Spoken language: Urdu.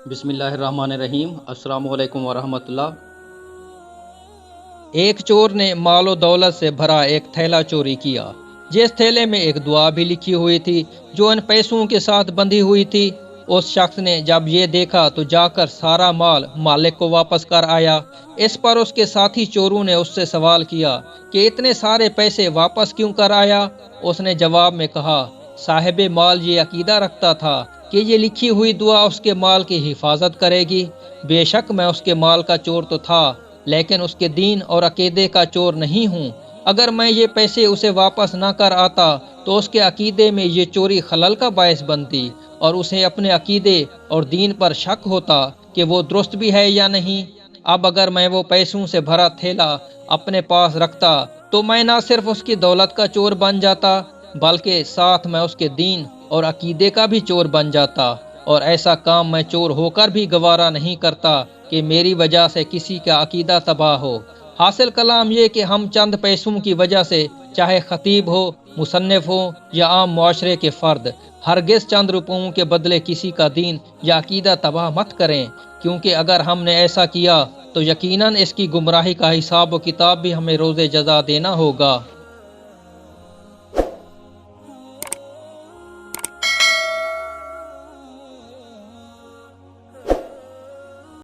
بسم اللہ الرحمن الرحیم۔ السلام علیکم ورحمۃ اللہ۔ ایک چور نے مال و دولت سے بھرا ایک تھیلا چوری کیا، جس تھیلے میں ایک دعا بھی لکھی ہوئی تھی جو ان پیسوں کے ساتھ بندھی ہوئی تھی۔ اس شخص نے جب یہ دیکھا تو جا کر سارا مال مالک کو واپس کر آیا۔ اس پر اس کے ساتھی چوروں نے اس سے سوال کیا کہ اتنے سارے پیسے واپس کیوں کر آیا؟ اس نے جواب میں کہا، صاحب مال یہ عقیدہ رکھتا تھا کہ یہ لکھی ہوئی دعا اس کے مال کی حفاظت کرے گی۔ بے شک میں اس کے مال کا چور تو تھا، لیکن اس کے دین اور عقیدے کا چور نہیں ہوں۔ اگر میں یہ پیسے اسے واپس نہ کر آتا تو اس کے عقیدے میں یہ چوری خلل کا باعث بنتی اور اسے اپنے عقیدے اور دین پر شک ہوتا کہ وہ درست بھی ہے یا نہیں۔ اب اگر میں وہ پیسوں سے بھرا تھیلا اپنے پاس رکھتا تو میں نہ صرف اس کی دولت کا چور بن جاتا بلکہ ساتھ میں اس کے دین اور عقیدے کا بھی چور بن جاتا، اور ایسا کام میں چور ہو کر بھی گوارا نہیں کرتا کہ میری وجہ سے کسی کا عقیدہ تباہ ہو۔ حاصل کلام یہ کہ ہم چند پیسوں کی وجہ سے، چاہے خطیب ہو، مصنف ہو یا عام معاشرے کے فرد، ہرگز چند روپوں کے بدلے کسی کا دین یا عقیدہ تباہ مت کریں، کیونکہ اگر ہم نے ایسا کیا تو یقیناً اس کی گمراہی کا حساب و کتاب بھی ہمیں روز جزا دینا ہوگا۔